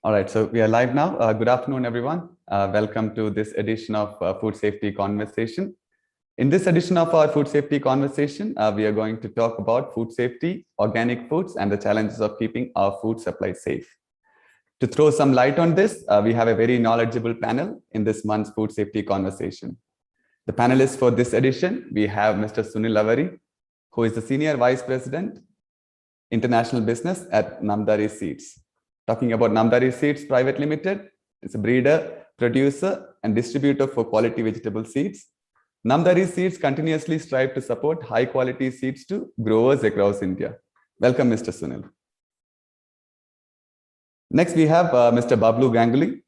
All right, so we are live now. Good afternoon, everyone. Welcome to this edition of Food Safety Conversation. In this edition of our Food Safety Conversation, we are going to talk about food safety, organic foods, and the challenges of keeping our food supply safe. To throw some light on this, we have a very knowledgeable panel in this month's Food Safety Conversation. The panelists for this edition, we have Mr. Sunil Avari, who is the Senior Vice President, International Business at Namdari Seeds. Talking about Namdari Seeds Private Limited, it's a breeder, producer, and distributor for quality vegetable seeds. Namdari Seeds continuously strive to support high-quality seeds to growers across India. Welcome, Mr. Sunil. Next, we have Mr. Bablu Ganguly,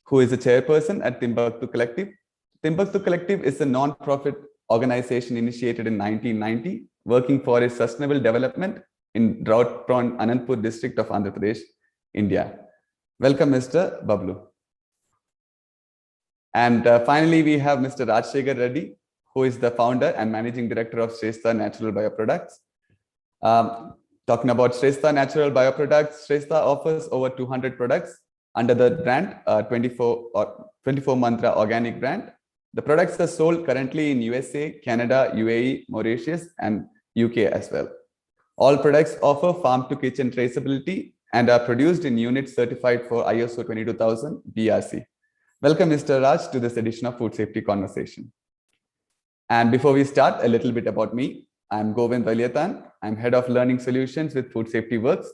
who is a chairperson at Timbuktu Collective. Timbuktu Collective is a non-profit organization initiated in 1990, working for its sustainable development in drought-prone Anandpur district of Andhra Pradesh, India. Welcome, Mr. Bablu. And finally, we have Mr. Rajshekhar Reddy, who is the founder and managing director of Shrestha Natural Bioproducts. Talking about Shrestha Natural Bioproducts, Shrestha offers over 200 products under the brand 24 Mantra Organic brand. The products are sold currently in USA, Canada, UAE, Mauritius, and UK as well. All products offer farm-to-kitchen traceability and are produced in units certified for ISO 22000 BRC. Welcome, Mr. Raj, to this edition of Food Safety Conversation. And before we start, a little bit about me. I'm Govind Valyatan. I'm Head of Learning Solutions with Food Safety Works.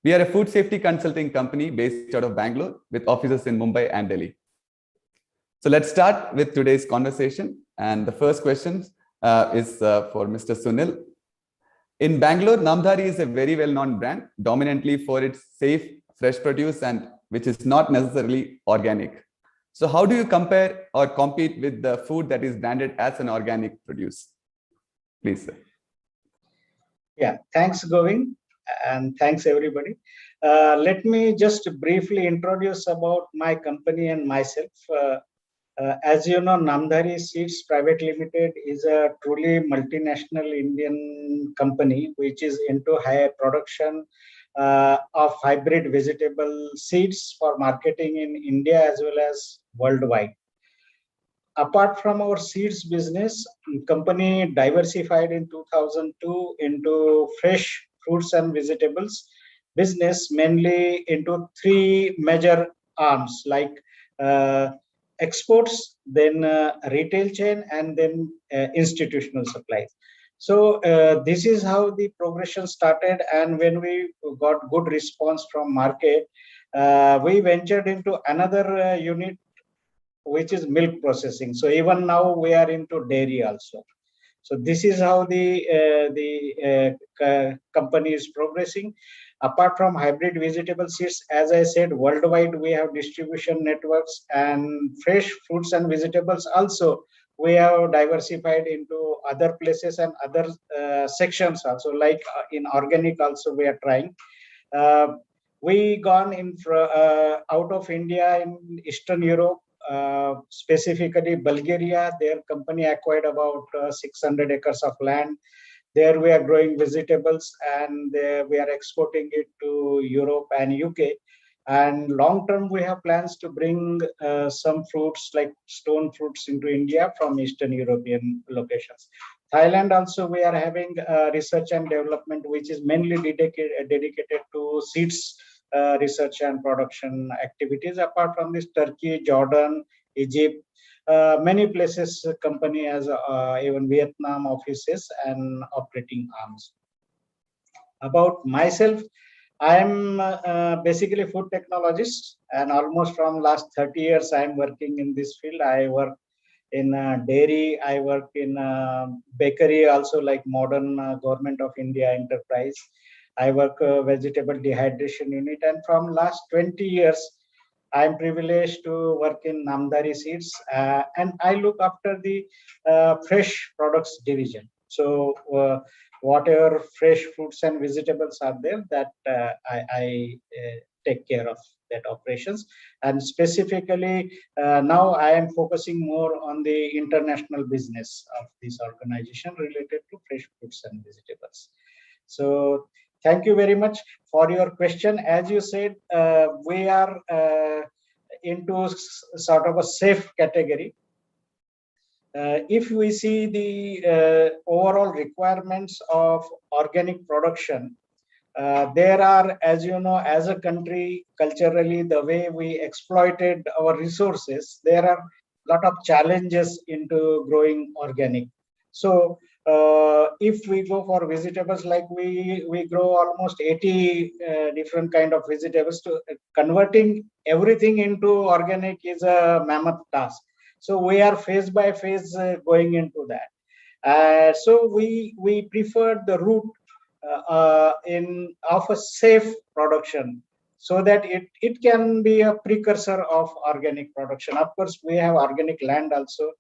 We are a food safety consulting company based out of Bangalore with offices in Mumbai and Delhi. So let's start with today's conversation. And the first question is for Mr. Sunil. In Bangalore, Namdari is a very well-known brand, dominantly for its safe, fresh produce, and which is not necessarily organic. So how do you compare or compete with the food that is branded as an organic produce? Please, sir. Yeah, thanks, Govind, and thanks, everybody. Let me just briefly introduce about my company and myself. As you know, Namdari Seeds Private Limited is a truly multinational Indian company which is into high production of hybrid vegetable seeds for marketing in India as well as worldwide. Apart from our seeds business, company diversified in 2002 into fresh fruits and vegetables business, mainly into three major arms like exports, then retail chain, and then institutional supplies. So this is how the progression started, and when we got good response from market, we ventured into another unit, which is milk processing. So even now we are into dairy also. So this is how the company is progressing. Apart from hybrid vegetable seeds, as I said, worldwide we have distribution networks, and fresh fruits and vegetables also we have diversified into other places and other sections also, like in organic also we are trying. We gone in out of India in Eastern Europe, specifically Bulgaria. Their company acquired about 600 acres of land. There we are growing vegetables, and we are exporting it to Europe and UK. And long term, we have plans to bring some fruits like stone fruits into India from Eastern European locations. Thailand also, we are having research and development, which is mainly dedicated to seeds research and production activities. Apart from this, Turkey, Jordan, Egypt, many places company has even Vietnam offices and operating arms. About myself, I am basically food technologist, and almost from last 30 years I am working in this field. I work in dairy, I work in bakery also, like modern Government of India enterprise. I work vegetable dehydration unit, and from last 20 years I am privileged to work in Namdari Seeds, and I look after the fresh products division. So whatever fresh fruits and vegetables are there, that I take care of that operations. And specifically now I am focusing more on the international business of this organization related to fresh fruits and vegetables. So Thank you very much for your question. As you said, we are into sort of a safe category. If we see the overall requirements of organic production, there are, as you know, as a country, culturally, the way we exploited our resources, there are a lot of challenges into growing organic. So, if we go for vegetables, like we grow almost 80 different kind of vegetables, to converting everything into organic is a mammoth task. So we are phase by phase going into that. So we preferred the route in of a safe production, so that it can be a precursor of organic production. Of course, we have organic land also.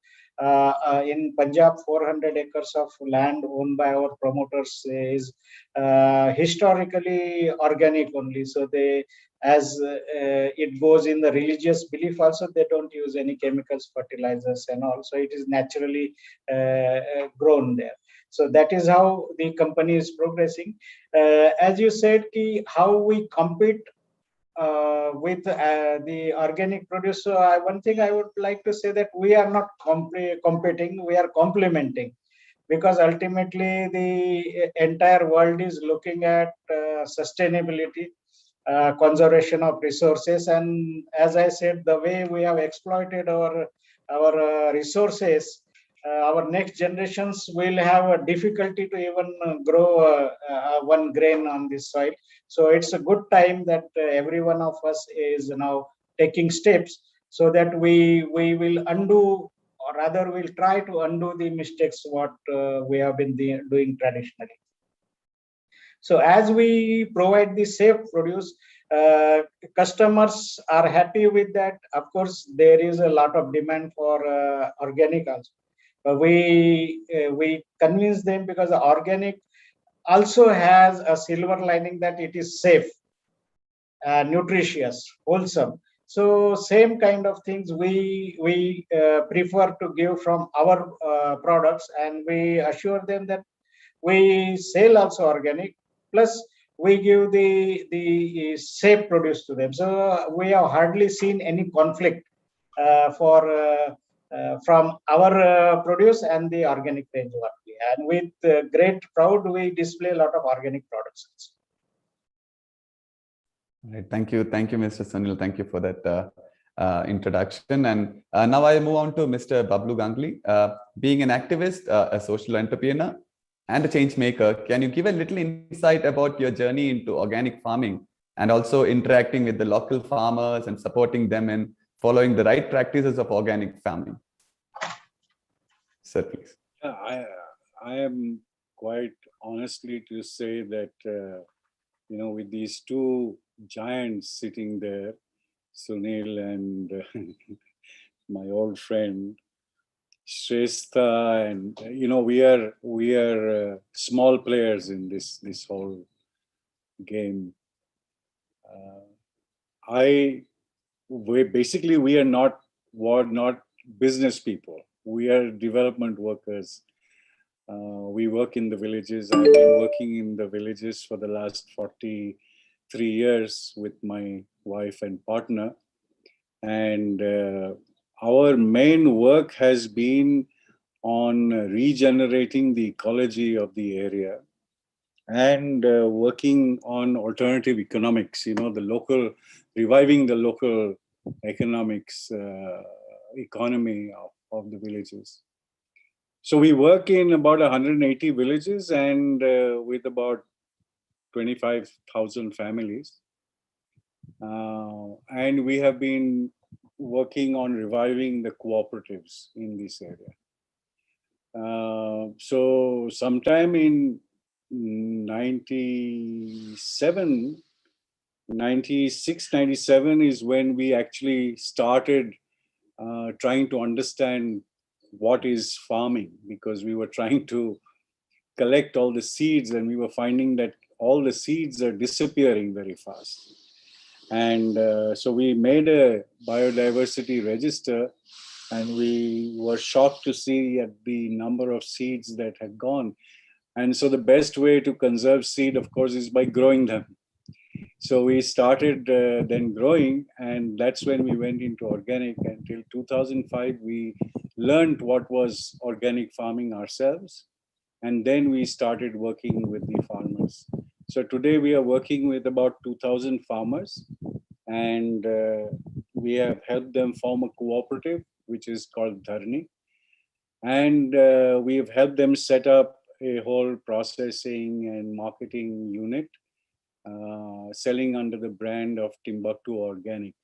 In Punjab, 400 acres of land owned by our promoters is historically organic only. So they, as it goes in the religious belief also, they don't use any chemicals, fertilizers and all. So it is naturally grown there. So that is how the company is progressing. As you said, how we compete with the organic produce. So one thing I would like to say, that we are not competing, we are complementing, because ultimately the entire world is looking at sustainability, conservation of resources. And as I said, the way we have exploited our resources, our next generations will have a difficulty to even grow one grain on this soil. So it's a good time that every one of us is now taking steps, so that we will undo, or rather we'll try to undo the mistakes what we have been doing traditionally. So as we provide the safe produce, customers are happy with that. Of course, there is a lot of demand for organic also. We convince them, because the organic also has a silver lining, that it is safe, nutritious, wholesome. So same kind of things we prefer to give from our products, and we assure them that we sell also organic, plus we give the safe produce to them. So we have hardly seen any conflict from our produce and the organic range what we have. And with great pride, we display a lot of organic products. Right. Thank you, Mr. Sunil. Thank you for that introduction. And now I move on to Mr. Bablu Gangli. Being an activist, a social entrepreneur, and a change maker, can you give a little insight about your journey into organic farming, and also interacting with the local farmers and supporting them in following the right practices of organic farming? Sir, please. Yeah, I am quite honestly to say that, with these two giants sitting there, Sunil and my old friend Shrestha, and we are small players in this whole game. We are not business people. We are development workers. We work in the villages. I've been working in the villages for the last 43 years with my wife and partner. And our main work has been on regenerating the ecology of the area, and working on alternative economics, reviving the local economics, economy of the villages. So we work in about 180 villages, and with about 25,000 families. And we have been working on reviving the cooperatives in this area. So sometime in 96, 97 is when we actually started trying to understand what is farming, because we were trying to collect all the seeds, and we were finding that all the seeds are disappearing very fast. And so we made a biodiversity register, and we were shocked to see at the number of seeds that had gone. And so the best way to conserve seed, of course, is by growing them. So we started then growing, and that's when we went into organic. Until 2005, we learned what was organic farming ourselves. And then we started working with the farmers. So today we are working with about 2,000 farmers, and we have helped them form a cooperative, which is called Dharni. And we have helped them set up a whole processing and marketing unit, selling under the brand of Timbuktu Organic,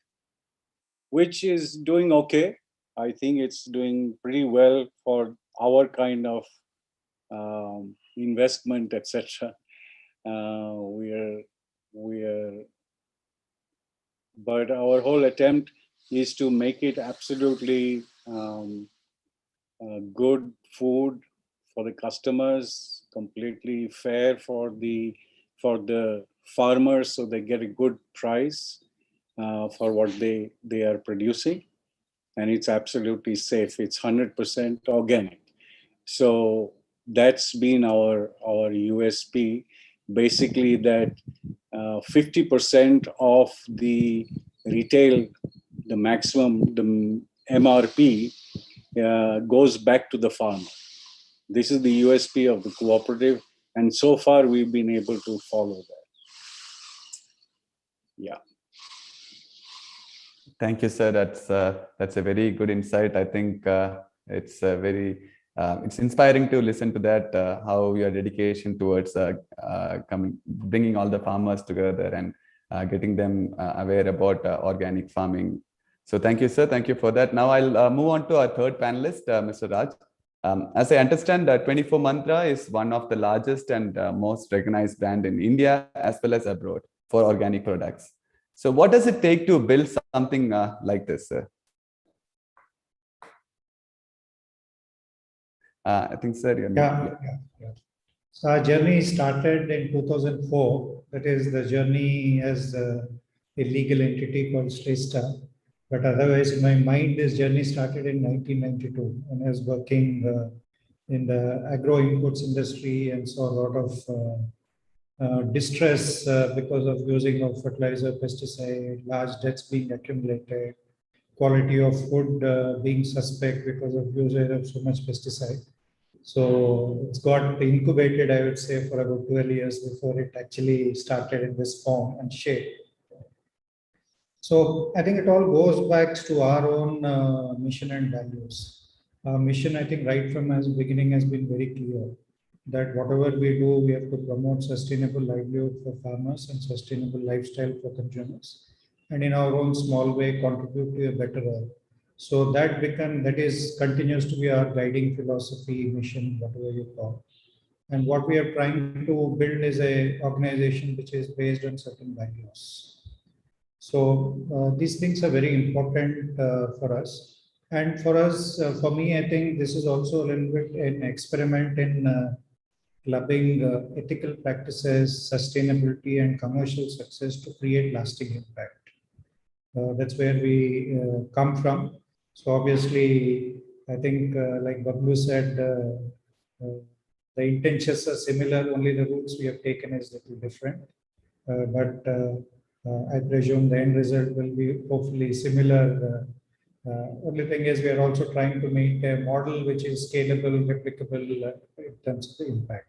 which is doing okay. I think it's doing pretty well for our kind of investment, etc. But our whole attempt is to make it absolutely good food for the customers, completely fair for the farmers, so they get a good price for what they are producing, and it's absolutely safe. It's 100% organic. So that's been our USP, basically, that 50% of the retail, the maximum, the MRP, goes back to the farmer. This is the USP of the cooperative, and so far we've been able to follow that. Yeah. Thank you, sir. That's a very good insight. I think it's it's inspiring to listen to that, how your dedication towards bringing all the farmers together and getting them aware about organic farming. So thank you, sir. Thank you for that. Now I'll move on to our third panelist, Mr. Raj. As I understand, 24 Mantra is one of the largest and most recognized brand in India as well as abroad for organic products. So what does it take to build something like this, sir? I think, sir, yeah. So our journey started in 2004. That is the journey as a legal entity called Shrestha. But otherwise, in my mind, this journey started in 1992 when I was working in the agro inputs industry and saw a lot of distress because of using of fertilizer, pesticide, large debts being accumulated, quality of food being suspect because of usage of so much pesticide. So it's got incubated, I would say, for about 12 years before it actually started in this form and shape. So I think it all goes back to our own mission and values. Our mission, I think, right from the beginning has been very clear that whatever we do, we have to promote sustainable livelihood for farmers and sustainable lifestyle for consumers, and in our own small way contribute to a better world. So that continues to be our guiding philosophy, mission, whatever you call. And what we are trying to build is a organization which is based on certain values. So these things are very important for us. And for us, for me, I think this is also a little bit an experiment in clubbing ethical practices, sustainability, and commercial success to create lasting impact. That's where we come from. So obviously, I think like Bablu said, the intentions are similar, only the routes we have taken is a little different. But I presume the end result will be hopefully similar. Only thing is we are also trying to make a model which is scalable, replicable in terms of the impact.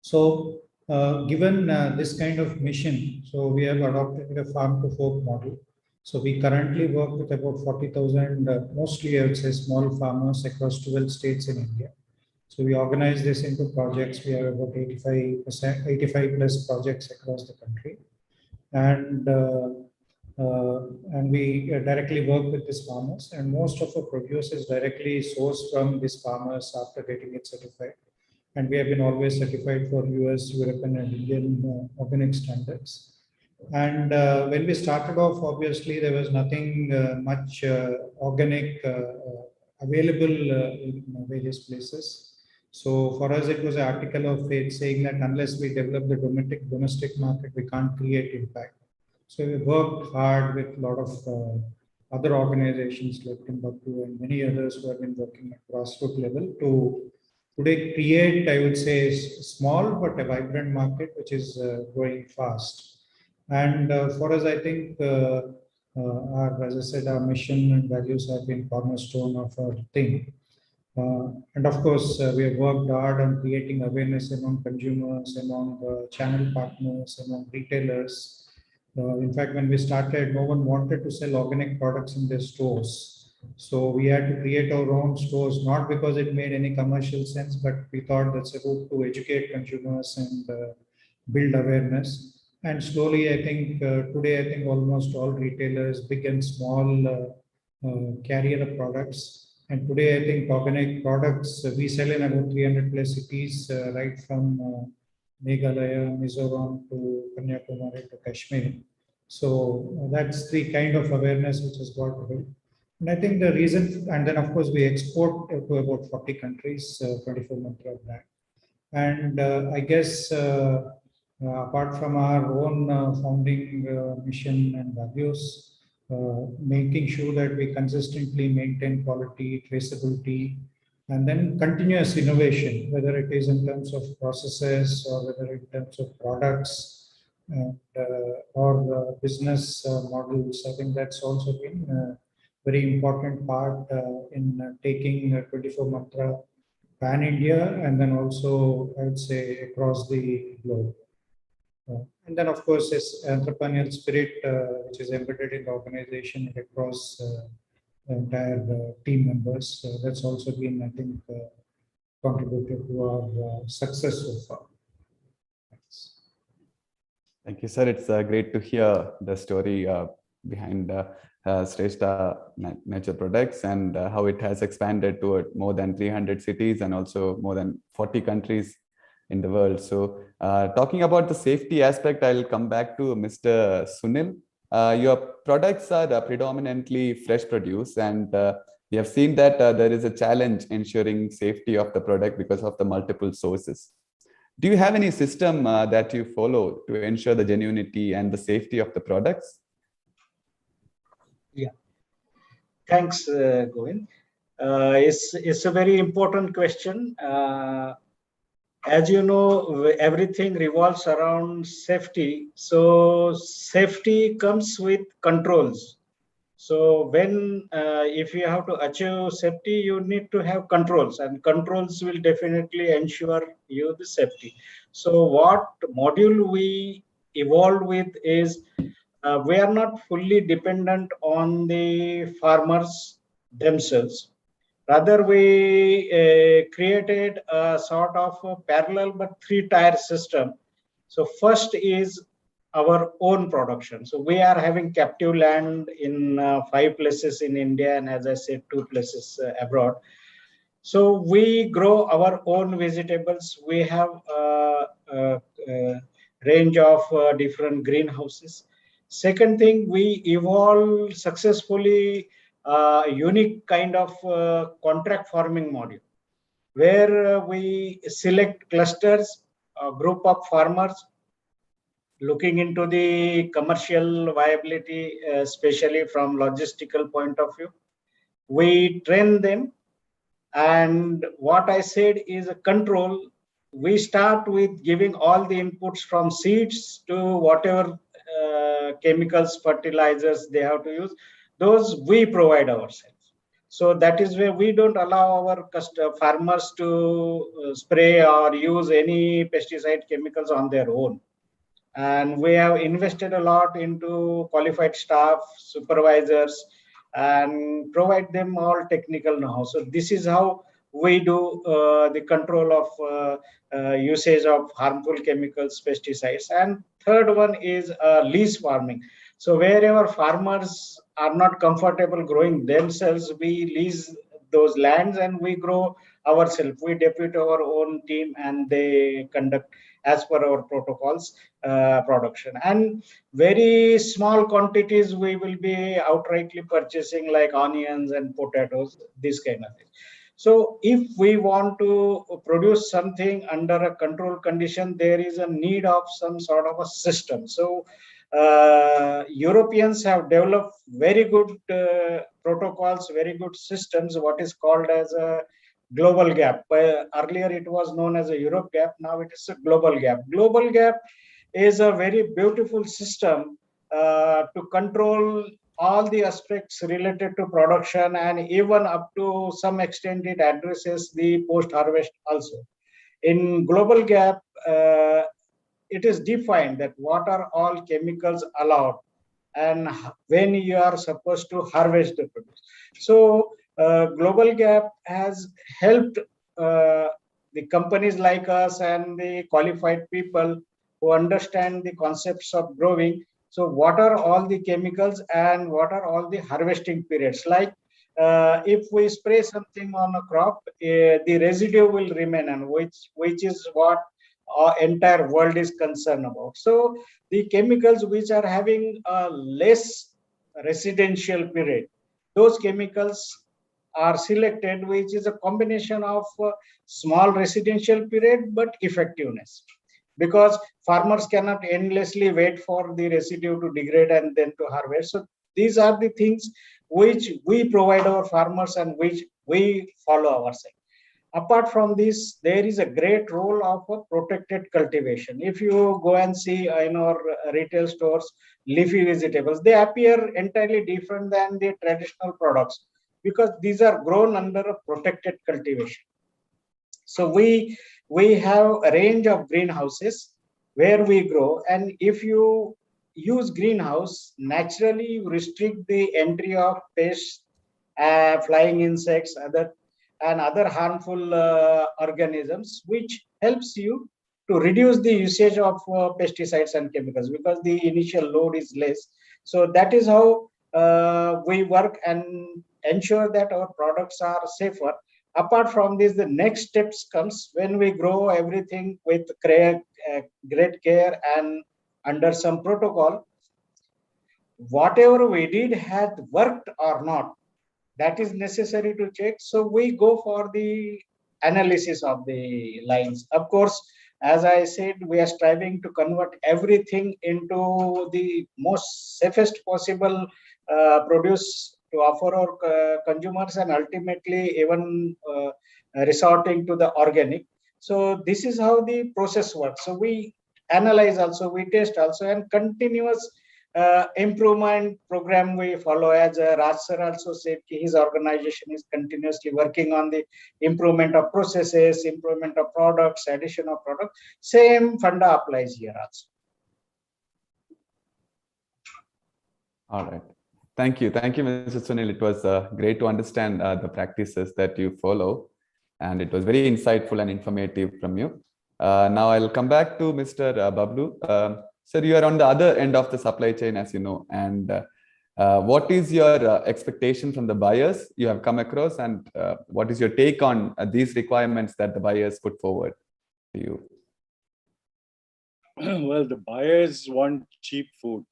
So given this kind of mission, so we have adopted a farm to fork model. So we currently work with about 40,000, mostly I would say small farmers across 12 states in India. So we organize this into projects. We have about 85 plus projects across the country. And we directly work with these farmers, and most of our produce is directly sourced from these farmers after getting it certified. And we have been always certified for US, European, and Indian organic standards. And when we started off, obviously there was nothing much organic available in various places. So for us, it was an article of faith saying that unless we develop the domestic market, we can't create impact. So we worked hard with a lot of other organizations like Timbuktu and many others who have been working at grassroots level to today create, I would say, small but a vibrant market, which is growing fast. And for us, I think, as I said, our mission and values have been cornerstone of our thing. And of course, we have worked hard on creating awareness among consumers, among channel partners, among retailers. In fact, when we started, no one wanted to sell organic products in their stores. So we had to create our own stores, not because it made any commercial sense, but we thought that's a route to educate consumers and build awareness. And slowly, I think today, I think almost all retailers, big and small, carry our products. And today, I think organic products we sell in about 300 plus cities, right from Meghalaya, Mizoram to Kanyakumari to Kashmir. So that's the kind of awareness which has got built. And I think the reason, and then of course we export to about 40 countries, 24 Mantra brand. And I guess apart from our own founding mission and values, making sure that we consistently maintain quality, traceability, and then continuous innovation, whether it is in terms of processes or whether in terms of products and, or business models. I think that's also been a very important part in taking 24 Mantra pan India and then also, I would say, across the globe. And then, of course, this entrepreneurial spirit, which is embedded in the organization across the entire team members. That's also been, I think, contributed to our success so far. Thanks. Thank you, sir. It's great to hear the story behind Shrestha Nature Products and how it has expanded to more than 300 cities and also more than 40 countries in the world. So talking about the safety aspect, I'll come back to Mr. Sunil. Your products are predominantly fresh produce, and we have seen that there is a challenge ensuring safety of the product because of the multiple sources. Do you have any system that you follow to ensure the genuinity and the safety of the products? Yeah, thanks, Govind. It's a very important question. As you know, everything revolves around safety. So safety comes with controls. So when if you have to achieve safety, you need to have controls, and controls will definitely ensure you the safety. So what module we evolved with is we are not fully dependent on the farmers themselves. Rather, we created a sort of a parallel but three-tier system. So first is our own production. So we are having captive land in 5 places in India, and as I said, 2 places abroad. So we grow our own vegetables. We have a range of different greenhouses. Second thing, we evolve successfully unique kind of contract farming module, where we select clusters, a group of farmers, looking into the commercial viability, especially from logistical point of view. We train them, and what I said is a control. We start with giving all the inputs from seeds to whatever chemicals, fertilizers they have to use. Those we provide ourselves. So that is where we don't allow our farmers to spray or use any pesticide chemicals on their own. And we have invested a lot into qualified staff, supervisors, and provide them all technical know-how. So this is how we do the control of usage of harmful chemicals, pesticides. And third one is lease farming. So wherever farmers are not comfortable growing themselves, we lease those lands and we grow ourselves. We depute our own team and they conduct as per our protocols production. And very small quantities we will be outrightly purchasing, like onions and potatoes, this kind of thing. So if we want to produce something under a controlled condition, there is a need of some sort of a system. So Europeans have developed very good protocols, very good systems, what is called as a global gap. Earlier it was known as a Europe gap. Now it is a global gap. Global gap is a very beautiful system to control all the aspects related to production, and even up to some extent it addresses the post-harvest also. In global gap, it is defined that what are all chemicals allowed and when you are supposed to harvest the produce. So global gap has helped the companies like us and the qualified people who understand the concepts of growing. So what are all the chemicals and what are all the harvesting periods? Like if we spray something on a crop, the residue will remain, and which is what our entire world is concerned about. So the chemicals which are having a less residential period, those chemicals are selected, which is a combination of small residential period but effectiveness, because farmers cannot endlessly wait for the residue to degrade and then to harvest. So these are the things which we provide our farmers and which we follow ourselves. Apart from this, there is a great role of a protected cultivation. If you go and see in our retail stores, leafy vegetables, they appear entirely different than the traditional products because these are grown under a protected cultivation. So we have a range of greenhouses where we grow, and if you use greenhouse, naturally you restrict the entry of pests, flying insects, other harmful organisms, which helps you to reduce the usage of pesticides and chemicals because the initial load is less. So that is how we work and ensure that our products are safer. Apart from this, the next steps comes when we grow everything with great care and under some protocol. Whatever we did had worked or not, that is necessary to check. So we go for the analysis of the lines. Of course, as I said, we are striving to convert everything into the most safest possible produce to offer our consumers, and ultimately even resorting to the organic. So this is how the process works. So we analyze also, we test also, and continuous improvement program we follow. As Raj sir also said, his organization is continuously working on the improvement of processes, improvement of products, addition of products. Same funda applies here also. All right. Thank you, Mr. Sunil. It was great to understand the practices that you follow, and it was very insightful and informative from you. Now I'll come back to Mr. Bablu. Sir, you are on the other end of the supply chain, as you know, and what is your expectation from the buyers you have come across, and what is your take on these requirements that the buyers put forward to you? Well, the buyers want cheap food,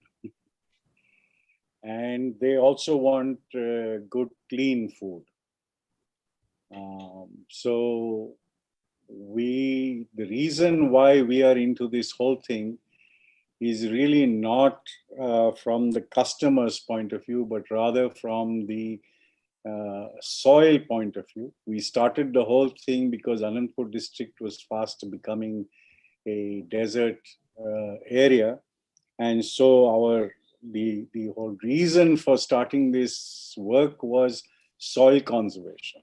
and they also want good, clean food. So the reason why we are into this whole thing is really not from the customer's point of view, but rather from the soil point of view. We started the whole thing because Anandpur district was fast becoming a desert area, and so the whole reason for starting this work was soil conservation,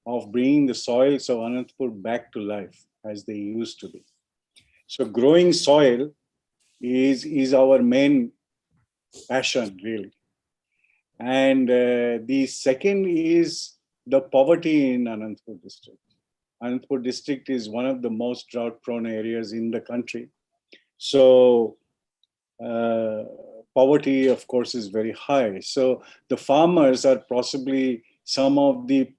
of bringing the soils of Anandpur back to life as they used to be. So growing soil is our main passion, really. And the second is the poverty in Anandpur district. Anandpur district is one of the most drought-prone areas in the country. So poverty, of course, is very high. So the farmers are possibly some of the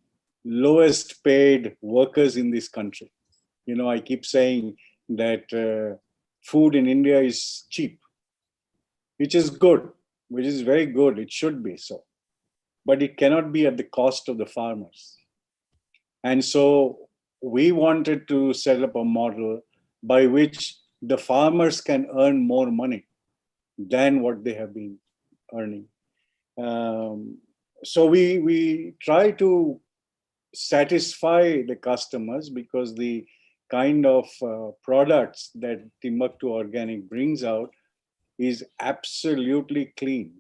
lowest paid workers in this country. You know, I keep saying that food in India is cheap, which is good, which is very good. It should be so. But it cannot be at the cost of the farmers. And so we wanted to set up a model by which the farmers can earn more money than what they have been earning. So we try to satisfy the customers, because the kind of products that Timbuktu Organic brings out is absolutely clean.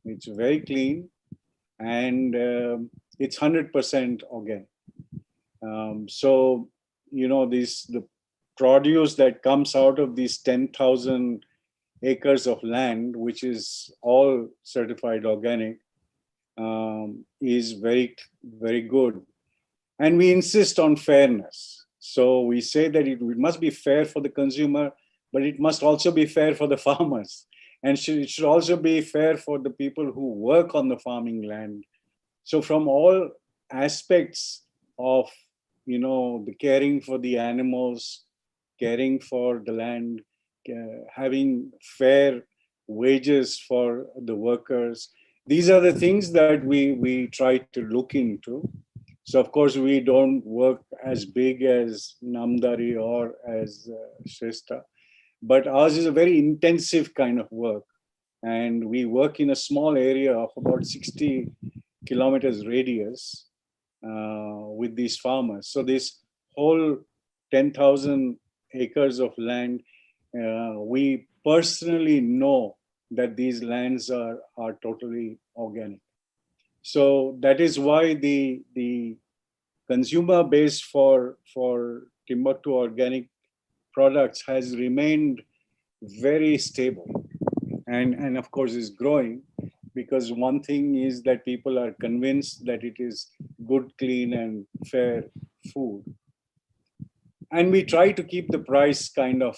It's very clean, and it's 100% organic. So, you know, the produce that comes out of these 10,000 acres of land, which is all certified organic, is very, very good. And we insist on fairness. So we say that it must be fair for the consumer, but it must also be fair for the farmers. And it should also be fair for the people who work on the farming land. So from all aspects of, you know, the caring for the animals, caring for the land, having fair wages for the workers, these are the things that we try to look into. So of course we don't work as big as Namdari or as Shrestha, but ours is a very intensive kind of work, and we work in a small area of about 60 kilometers radius with these farmers. So this whole 10,000 acres of land, we personally know that these lands are totally organic. So that is why the consumer base for Timbuktu Organic products has remained very stable, and of course is growing, because one thing is that people are convinced that it is good, clean, and fair food. And we try to keep the price kind of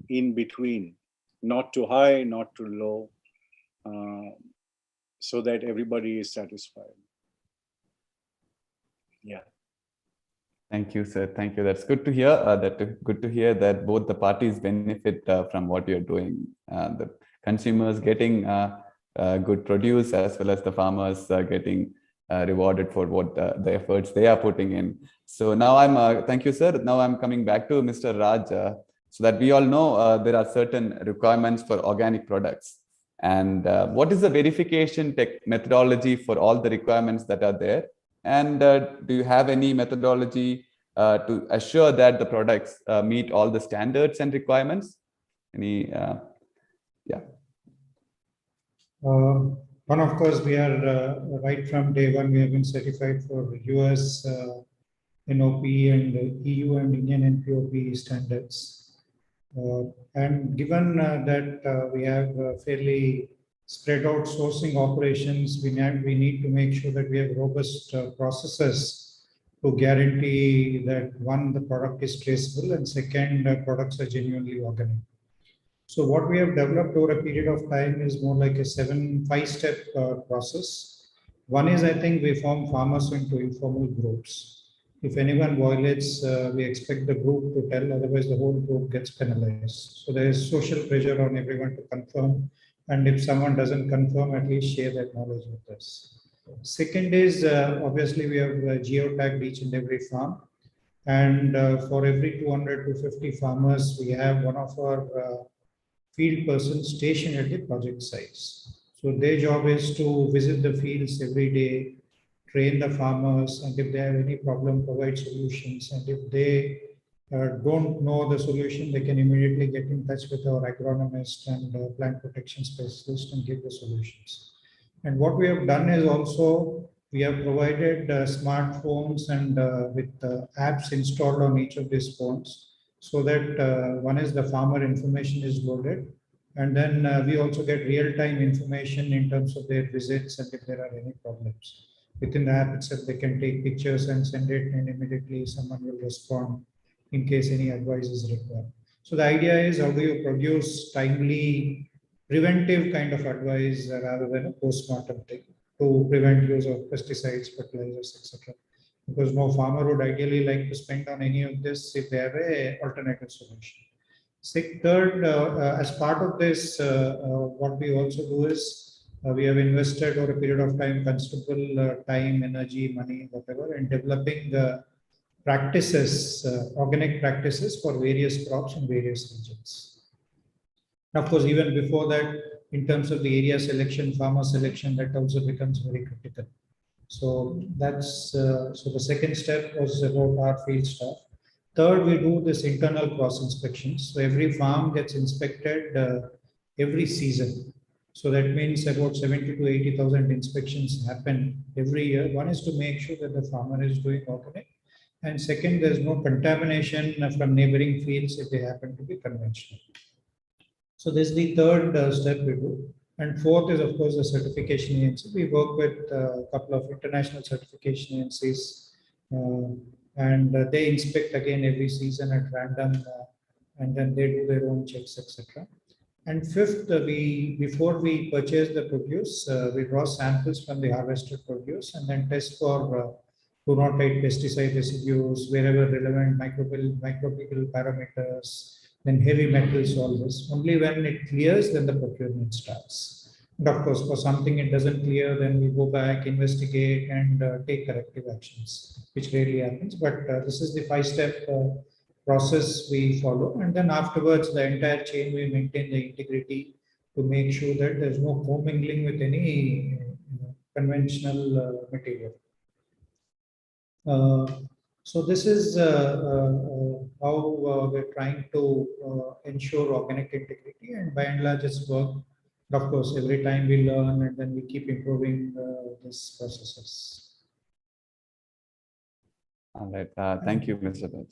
in between, not too high, not too low, so that everybody is satisfied. Yeah. Thank you, sir. Thank you. That's good to hear. Good to hear that both the parties benefit from what you're doing. The consumers getting good produce, as well as the farmers getting rewarded for what the efforts they are putting in. So now thank you, sir. Now I'm coming back to Mr. Raj, so that we all know there are certain requirements for organic products. And what is the verification methodology for all the requirements that are there? And do you have any methodology to assure that the products meet all the standards and requirements? Any, yeah. One, of course, we are right from day one, we have been certified for US NOP and EU and Indian NPOP standards. And given that we have fairly spread out sourcing operations, we need to make sure that we have robust processes to guarantee that, one, the product is traceable, and second, products are genuinely organic. So what we have developed over a period of time is more like a 5-step process. One is, I think, we form farmers into informal groups. If anyone violates, we expect the group to tell, otherwise the whole group gets penalized. So there is social pressure on everyone to confirm. And if someone doesn't confirm, at least share that knowledge with us. Second is, obviously, we have geotagged each and every farm. And for every 200 to 50 farmers, we have one of our field persons stationed at the project sites. So their job is to visit the fields every day, train the farmers, and if they have any problem, provide solutions. And if they don't know the solution, they can immediately get in touch with our agronomist and plant protection specialist and give the solutions. And what we have done is also, we have provided smartphones and with apps installed on each of these phones, so that one is the farmer information is loaded. And then we also get real-time information in terms of their visits and if there are any problems. Within the app itself, they can take pictures and send it, and immediately someone will respond in case any advice is required. So the idea is, how do you produce timely, preventive kind of advice rather than a post-mortem thing to prevent use of pesticides, fertilizers, etc. Because no farmer would ideally like to spend on any of this if they have an alternative solution. Third, as part of this, what we also do is, we have invested over a period of time, considerable time, energy, money, whatever, in developing practices, organic practices for various crops in various regions. Of course, even before that, in terms of the area selection, farmer selection, that also becomes very critical. So that's so the second step was about our field staff. Third, we do this internal cross inspections. So every farm gets inspected every season. So that means about 70 to 80,000 inspections happen every year. One is to make sure that the farmer is doing organic. And second, there's no contamination from neighboring fields if they happen to be conventional. So this is the third step we do. And fourth is, of course, the certification agency. We work with a couple of international certification agencies, and they inspect again every season at random, and then they do their own checks, etc. And fifth, before we purchase the produce, we draw samples from the harvested produce and then test for fluoride pesticide residues, wherever relevant microbial parameters, then heavy metals, all this. Only when it clears, then the procurement starts. And of course, for something it doesn't clear, then we go back, investigate, and take corrective actions, which rarely happens. But this is the 5-step process we follow. And then afterwards, the entire chain, we maintain the integrity to make sure that there's no commingling with any conventional material. So this is how we're trying to ensure organic integrity, and by and large it's work. Of course, every time we learn and then we keep improving these processes. All right. Thank you, Mr. Raj.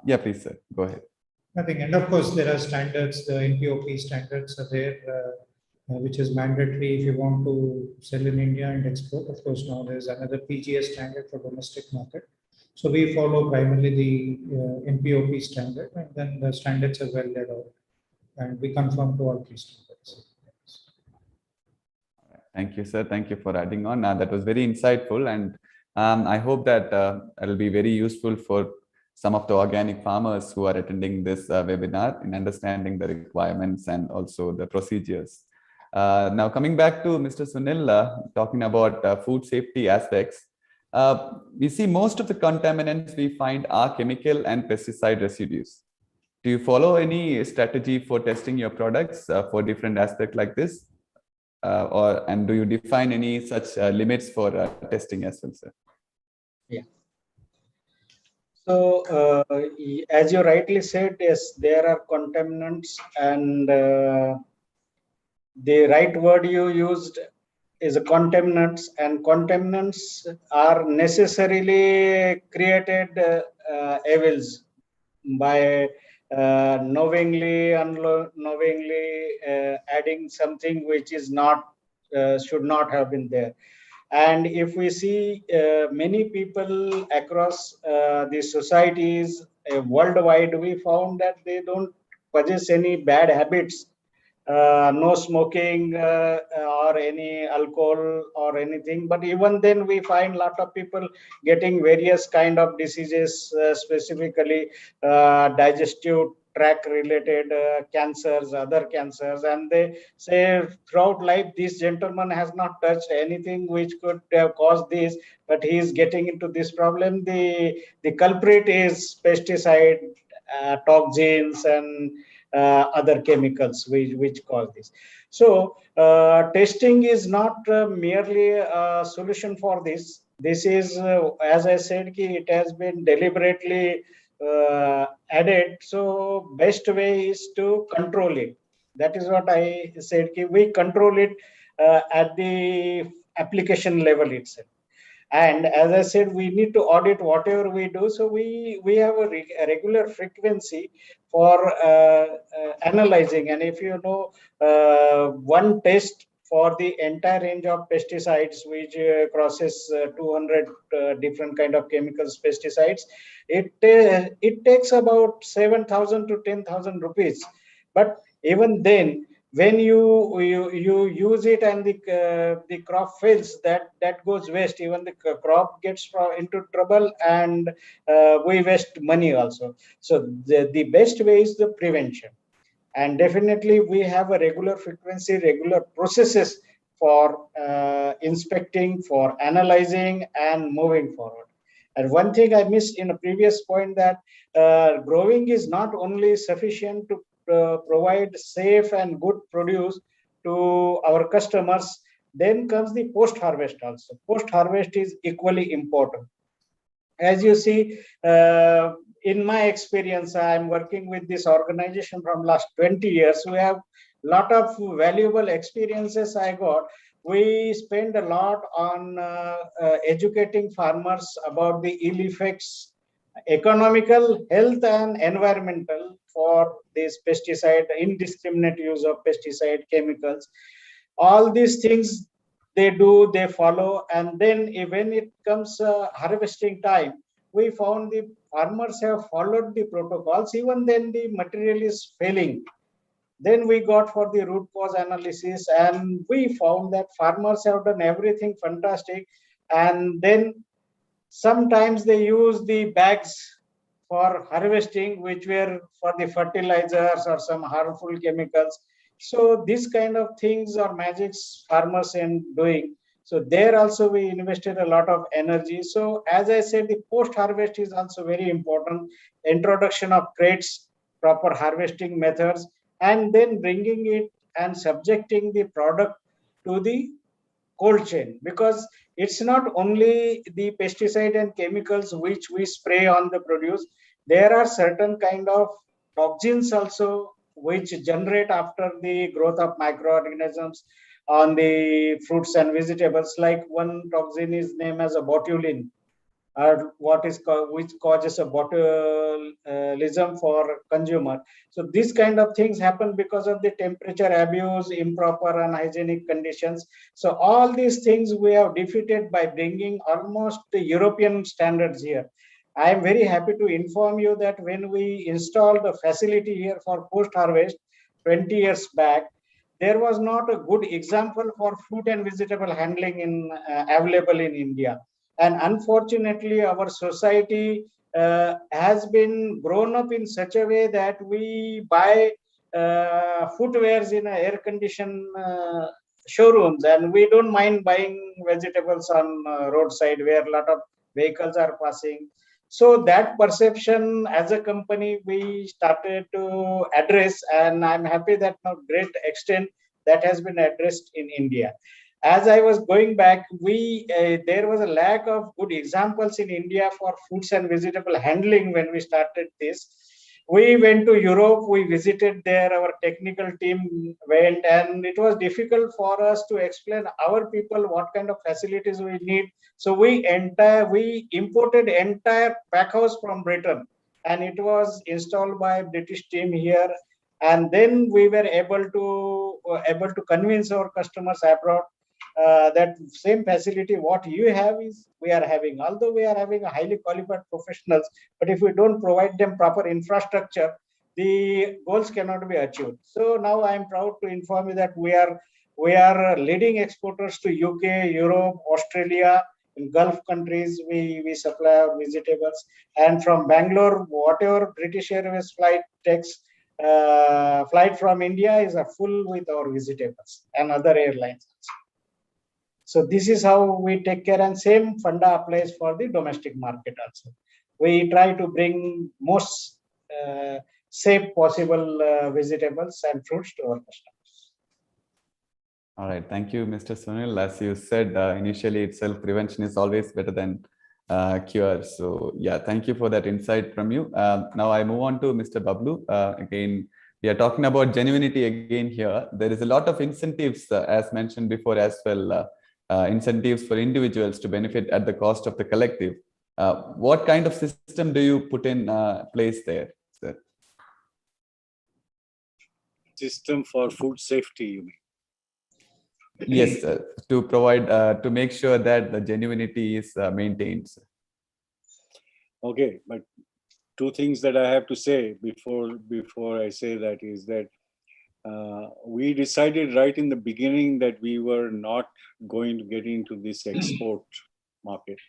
Yeah, please, sir. Go ahead. Nothing. And of course, there are standards, the NPOP standards are there, which is mandatory if you want to sell in India and export. Of course, now there's another PGS standard for domestic market. So we follow primarily the NPOP standard, and then the standards are well laid out, and we conform to all these standards. Thank you, sir. Thank you for adding on. That was very insightful, and I hope that it'll be very useful for some of the organic farmers who are attending this webinar in understanding the requirements and also the procedures. Now, coming back to Mr. Sunil, talking about food safety aspects, we see most of the contaminants we find are chemical and pesticide residues. Do you follow any strategy for testing your products for different aspects like this? And do you define any such limits for testing as well, sir? Yeah. So, as you rightly said, yes, there are contaminants, and the right word you used is contaminants, and contaminants are necessarily created evils by knowingly, unknowingly adding something which is not, should not have been there. And if we see many people across the societies worldwide, we found that they don't possess any bad habits, no smoking or any alcohol or anything. But even then, we find a lot of people getting various kind of diseases, specifically digestive tract related cancers, other cancers. And they say throughout life, this gentleman has not touched anything which could have caused this, but he is getting into this problem. The culprit is pesticide, toxins, and other chemicals which cause this. So testing is not merely a solution for this. This is, as I said, it has been deliberately added. So best way is to control it. That is what I said. We control it at the application level itself. And as I said, we need to audit whatever we do. So we have a regular frequency for analyzing. And if you know, one test for the entire range of pesticides, which crosses 200 different kind of chemicals, pesticides, it takes about 7,000 to 10,000 rupees. But even then, when you use it and the crop fails, that goes waste. Even the crop gets into trouble, and we waste money also. So the best way is the prevention. And definitely we have a regular frequency, regular processes for inspecting, for analyzing, and moving forward. And one thing I missed in a previous point, that growing is not only sufficient to provide safe and good produce to our customers, Then comes the post-harvest also. Post-harvest is equally important. As you see, in my experience, I'm working with this organization from last 20 years. We have a lot of valuable experiences I got. We spend a lot on educating farmers about the ill effects, economical, health, and environmental for this pesticide, indiscriminate use of pesticide chemicals. All these things they do, they follow, and then when it comes harvesting time, we found the farmers have followed the protocols. Even then, the material is failing. Then we got for the root cause analysis, and we found that farmers have done everything fantastic. And then sometimes they use the bags for harvesting, which were for the fertilizers or some harmful chemicals. So this kind of things or magics farmers are doing. So there also we invested a lot of energy. So as I said, the post-harvest is also very important. Introduction of crates, proper harvesting methods, and then bringing it and subjecting the product to the cold chain, because it's not only the pesticide and chemicals which we spray on the produce. There are certain kind of toxins also which generate after the growth of microorganisms on the fruits and vegetables. Like one toxin is named as a botulin, or what is called, which causes a botulism for consumer. So these kind of things happen because of the temperature abuse, improper unhygienic conditions. So all these things we have defeated by bringing almost the European standards here. I am very happy to inform you that when we installed a facility here for post-harvest 20 years back, there was not a good example for fruit and vegetable handling available in India. And unfortunately, our society has been grown up in such a way that we buy footwears in air-conditioned showrooms, and we don't mind buying vegetables on roadside where a lot of vehicles are passing. So that perception as a company we started to address, and I'm happy that to a great extent that has been addressed in India. As I was going back, there was a lack of good examples in India for fruits and vegetable handling when we started this. We went to Europe, we visited there, our technical team went, and it was difficult for us to explain our people what kind of facilities we need. So we imported entire pack house from Britain, and it was installed by British team here. And then we were able to convince our customers abroad that same facility what you have is we are having. Although we are having a highly qualified professionals, but if we don't provide them proper infrastructure, the goals cannot be achieved. So now I am proud to inform you that we are leading exporters to UK, Europe, Australia. In Gulf countries, we supply our vegetables. And from Bangalore, whatever British Airways flight takes, flight from India is a full with our vegetables and other airlines. So this is how we take care, and same funda applies for the domestic market also. We try to bring most safe possible vegetables and fruits to our customers. All right, thank you, Mr. Sunil. As you said, initially itself, prevention is always better than cure. So yeah, thank you for that insight from you. Now I move on to Mr. Bablu. Again, we are talking about genuinity again here. There is a lot of incentives, as mentioned before as well, incentives for individuals to benefit at the cost of the collective. What kind of system do you put in place there, sir? System for food safety, you mean? Yes, to provide, to make sure that the genuinity is maintained. Okay, but two things that I have to say before I say that is that we decided right in the beginning that we were not going to get into this export market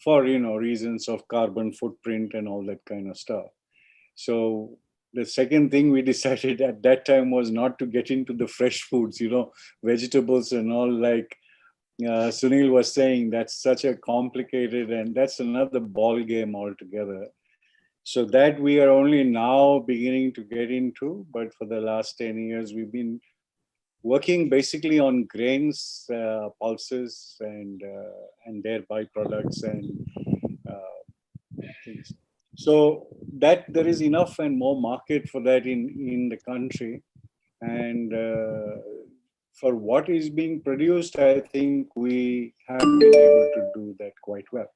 for reasons of carbon footprint and all that kind of stuff. So the second thing we decided at that time was not to get into the fresh foods, vegetables and all, like Sunil was saying. That's such a complicated, and that's another ball game altogether. So that we are only now beginning to get into, but for the last 10 years, we've been working basically on grains, pulses, and their byproducts and things. So that there is enough and more market for that in the country, and for what is being produced, I think we have been able to do that quite well.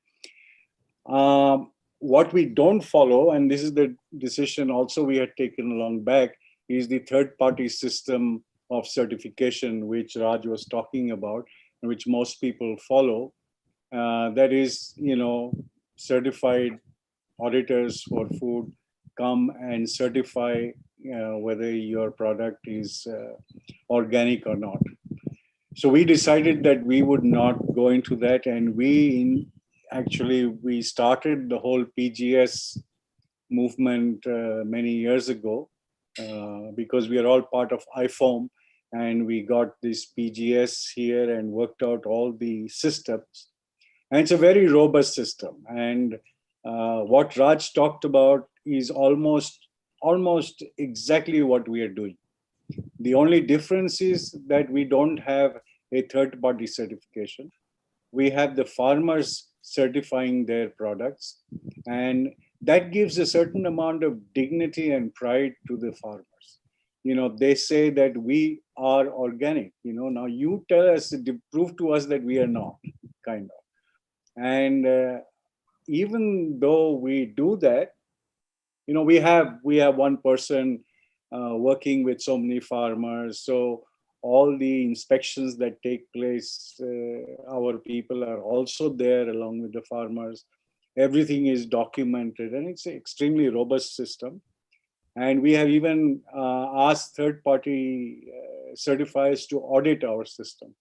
What we don't follow, and this is the decision also we had taken along back, is the third-party system of certification, which Raj was talking about, and which most people follow. That is, certified auditors for food come and certify whether your product is organic or not. So we decided that we would not go into that, and we started the whole PGS movement many years ago because we are all part of IFOM, and we got this PGS here and worked out all the systems. And it's a very robust system. And what Raj talked about is almost exactly what we are doing. The only difference is that we don't have a third-party certification. We have the farmers certifying their products, and that gives a certain amount of dignity and pride to the farmers. They say that we are organic. Now you tell us, prove to us that we are not, kind of. And even though we do that, we have one person working with so many farmers. So all the inspections that take place, our people are also there along with the farmers. Everything is documented, and it's an extremely robust system. And we have even asked third-party certifiers to audit our system.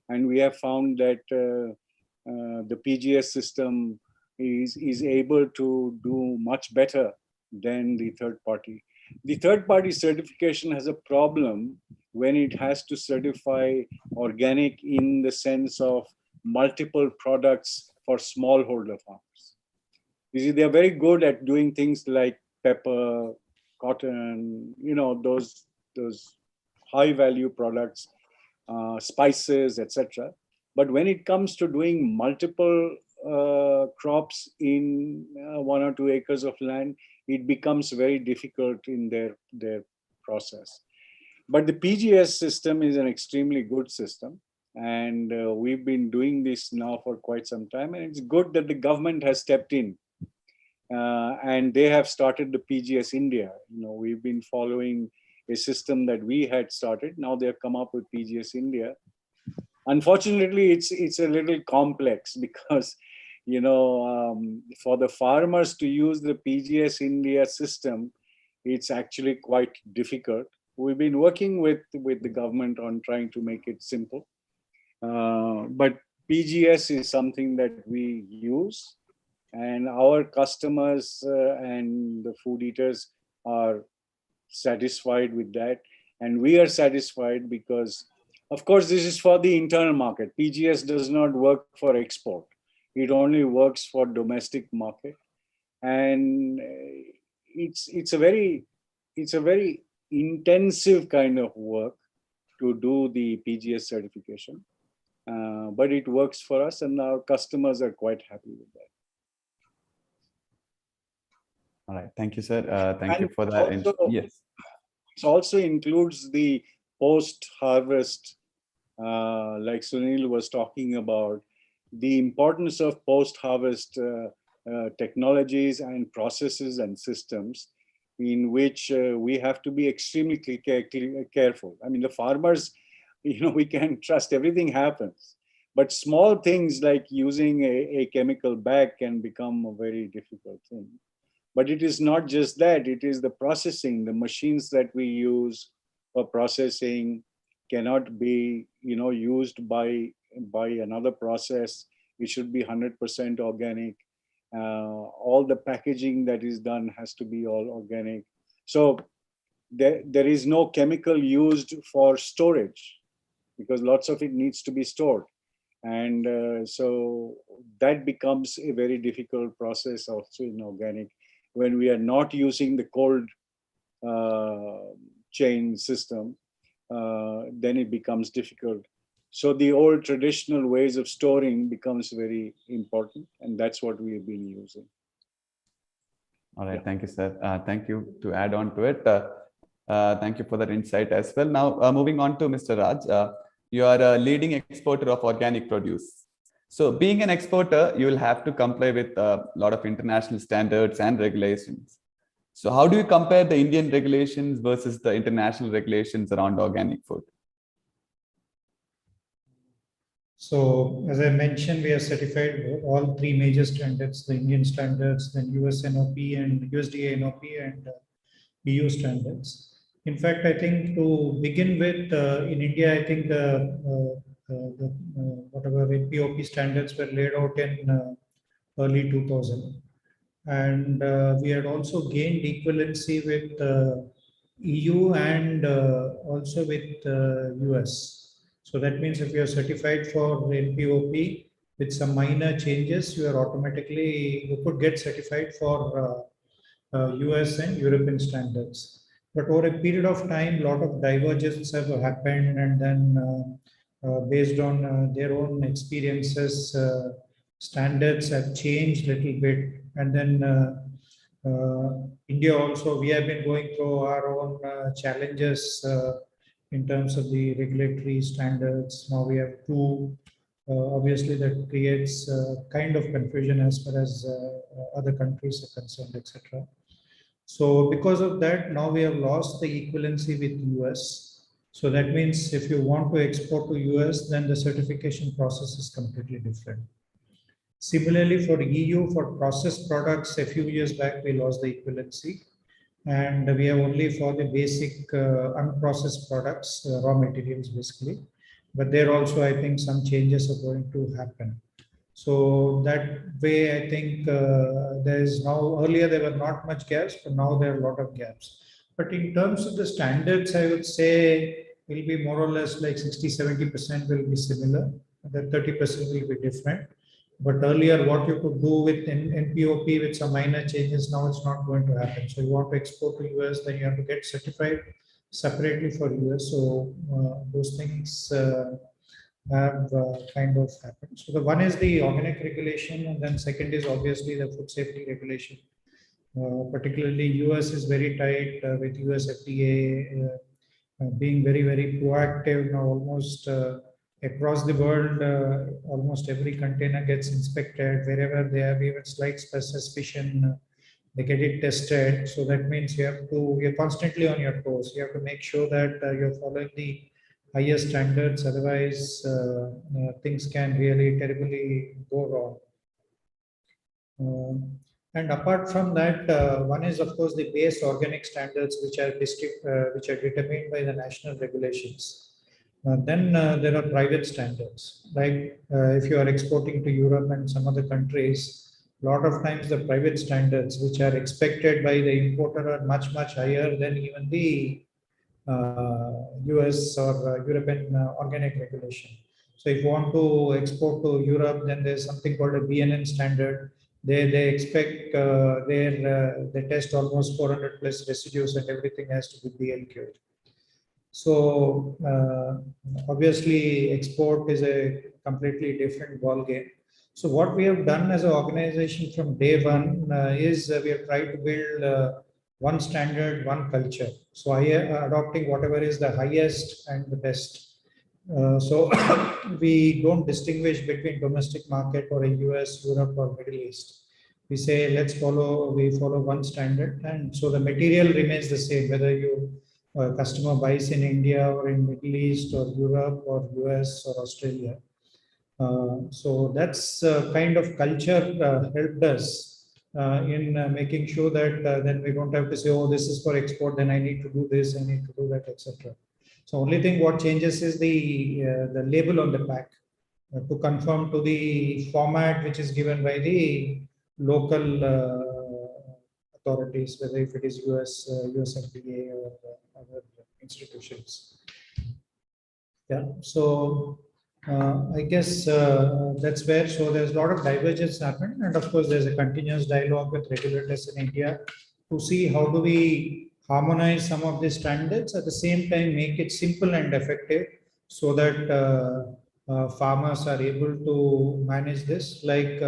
And we have found that the PGS system is able to do much better than the third party. The third party certification has a problem when it has to certify organic in the sense of multiple products for smallholder farmers. You see, they're very good at doing things like pepper, cotton, those high value products, spices, etc. But when it comes to doing multiple crops in 1 or 2 acres of land, it becomes very difficult in their process. But the PGS system is an extremely good system, and we've been doing this now for quite some time, and it's good that the government has stepped in, and they have started the PGS India. We've been following a system that we had started. Now they have come up with PGS India. Unfortunately, it's a little complex because, for the farmers to use the PGS India system, it's actually quite difficult. We've been working with the government on trying to make it simple. But PGS is something that we use, and our customers and the food eaters are satisfied with that. And we are satisfied because, of course, this is for the internal market. PGS does not work for export. It only works for domestic market. And it's a very intensive kind of work to do the PGS certification. But it works for us, and our customers are quite happy with that. All right. Thank you, sir. Thank you for that. Also, yes. It also includes the post-harvest, like Sunil was talking about, the importance of post-harvest technologies and processes and systems in which we have to be extremely careful. I mean, the farmers, we can trust everything happens. But small things like using a chemical bag can become a very difficult thing. But it is not just that, it is the processing. The machines that we use for processing cannot be used by another process. It should be 100% organic. All the packaging that is done has to be all organic. So there is no chemical used for storage because lots of it needs to be stored. And so that becomes a very difficult process also in organic when we are not using the cold chain system. then it becomes difficult. So the old traditional ways of storing becomes very important, and that's what we have been using. All right, Yeah. thank you, sir. Thank you to add on to it. Thank you for that insight as well. Now, moving on to Mr. Raj, you are a leading exporter of organic produce. So being an exporter, you will have to comply with a lot of international standards and regulations. So how do you compare the Indian regulations versus the international regulations around organic food? So as I mentioned, we are certified all three major standards, the Indian standards, then US NOP and USDA NOP and EU standards. In fact, I think to begin with, in India, I think whatever NPOP standards were laid out in early 2000. And we had also gained equivalency with EU and also with US. So that means if you are certified for NPOP with some minor changes, you could get certified for US and European standards. But over a period of time, a lot of divergence have happened, and then based on their own experiences, standards have changed a little bit. And then India also, we have been going through our own challenges in terms of the regulatory standards. Now we have two, obviously that creates kind of confusion as far as other countries are concerned, etc. So because of that, now we have lost the equivalency with US. So that means if you want to export to US, then the certification process is completely different. Similarly, for EU, for processed products, a few years back, we lost the equivalency. And we have only for the basic unprocessed products, raw materials basically. But there also, I think some changes are going to happen. So that way, I think there is now, earlier there were not much gaps, but now there are a lot of gaps. But in terms of the standards, I would say will be more or less like 60-70% will be similar. The 30% will be different. But earlier, what you could do with NPOP with some minor changes, now it's not going to happen. So you want to export to US, then you have to get certified separately for US. So those things have kind of happened. So the one is the organic regulation, and then second is obviously the food safety regulation. Particularly US is very tight with US FDA being very, very proactive now. Almost across the world, almost every container gets inspected. Wherever they have even slight suspicion, they get it tested. So that means you're constantly on your toes. You have to make sure that you're following the highest standards. Otherwise, things can really terribly go wrong. And apart from that, one is of course the base organic standards, which are determined by the national regulations. Then there are private standards, like if you are exporting to Europe and some other countries, a lot of times the private standards which are expected by the importer are much, much higher than even the US or European organic regulation. So if you want to export to Europe, then there's something called a BNN standard. They expect they test almost 400 plus residues and everything has to be BLQ'd. So obviously export is a completely different ball game. So what we have done as an organization from day one is we have tried to build one standard, one culture. So adopting whatever is the highest and the best. So we don't distinguish between domestic market or a US, Europe or Middle East. We say we follow one standard, and so the material remains the same, whether customer buys in India or in Middle East or Europe or US or Australia. So that's kind of culture helped us in making sure that then we don't have to say, oh, this is for export, then I need to do this, I need to do that, etc. So only thing what changes is the label on the pack to conform to the format which is given by the local authorities, whether if it is US FDA or other institutions. Yeah, so I guess that's where, so there's a lot of divergence happened, and of course there's a continuous dialogue with regulators in India to see how do we harmonize some of the standards, at the same time make it simple and effective so that farmers are able to manage this. Like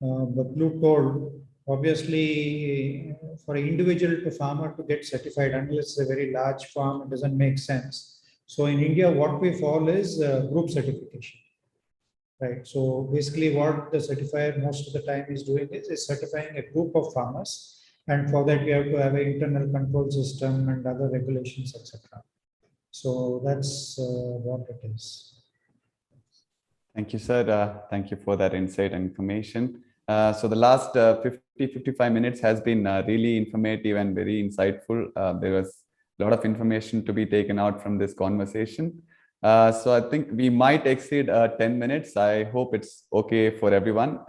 Batlu told, obviously for an individual to farmer to get certified, unless it's a very large farm, it doesn't make sense. So in India, what we follow is group certification. Right. So basically what the certifier most of the time is doing is certifying a group of farmers. And for that, we have to have an internal control system and other regulations, etc. So that's what it is. Thank you, sir. Thank you for that insight and information. So the last 55 minutes has been really informative and very insightful. There was a lot of information to be taken out from this conversation. So I think we might exceed 10 minutes. I hope it's okay for everyone.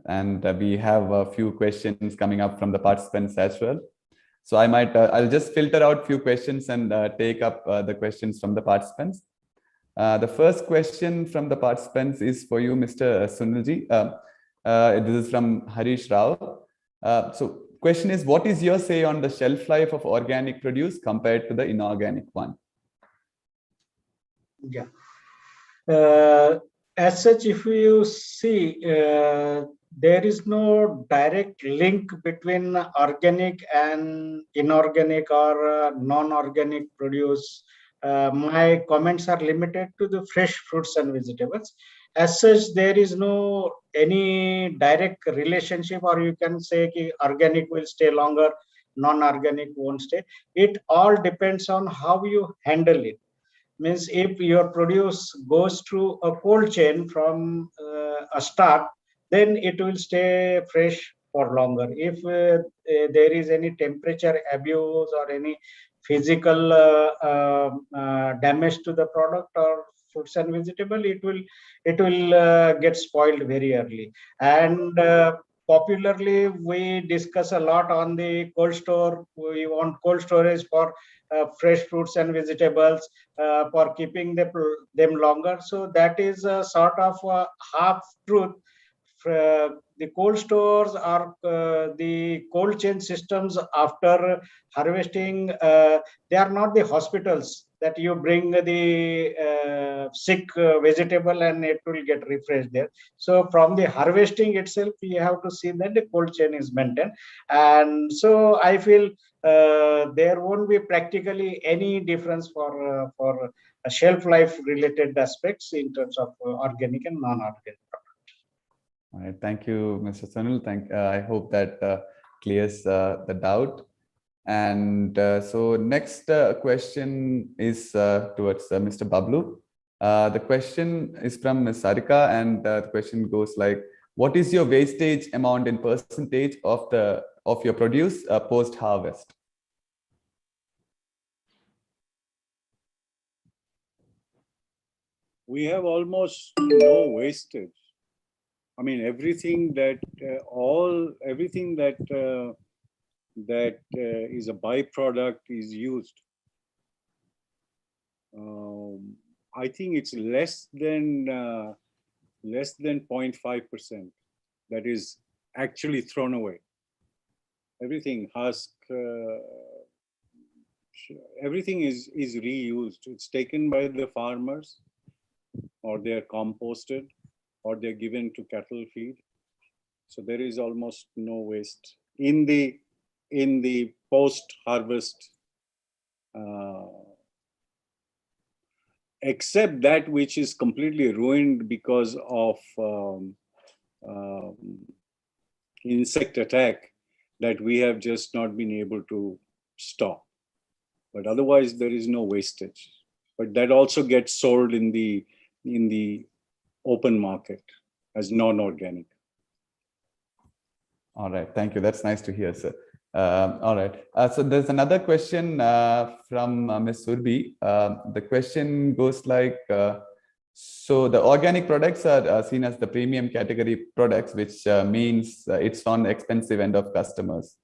And we have a few questions coming up from the participants as well. So I might, I'll just filter out few questions and take up the questions from the participants. The first question from the participants is for you, Mr. Sunilji. This is from Harish Rao. So question is, what is your say on the shelf life of organic produce compared to the inorganic one? Yeah. As such, if you see, there is no direct link between organic and inorganic or non-organic produce. My comments are limited to the fresh fruits and vegetables. As such, there is no any direct relationship, or you can say ki organic will stay longer, non-organic won't stay. It all depends on how you handle it. Means if your produce goes through a cold chain from a start, then it will stay fresh for longer. If there is any temperature abuse or any physical damage to the product or fruits and vegetable, it will get spoiled very early. And popularly we discuss a lot on the cold store. We want cold storage for fresh fruits and vegetables for keeping them longer. So that is a sort of a half truth. The cold stores are the cold chain systems after harvesting. They are not the hospitals that you bring the sick vegetable and it will get refreshed there. So from the harvesting itself, you have to see that the cold chain is maintained. And so I feel there won't be practically any difference for shelf life related aspects in terms of organic and non-organic. All right, thank you, Mr. Sunil. I hope that clears the doubt. And so next question is towards Mr. Bablu. The question is from Ms. Sarika, and the question goes like, what is your wastage amount in percentage of your produce post-harvest? We have almost no wastage. I mean, everything that is a byproduct is used. I think it's less than 0.5% that is actually thrown away. Everything, husk, everything is reused. It's taken by the farmers, or they're composted, or they're given to cattle feed. So there is almost no waste in the post-harvest, except that which is completely ruined because of insect attack that we have just not been able to stop. But otherwise, there is no wastage. But that also gets sold in the open market as non-organic. All right, thank you. That's nice to hear, sir. All right. So there's another question from Ms. Surbi. The question goes like, so the organic products are seen as the premium category products, which means it's on the expensive end of customers.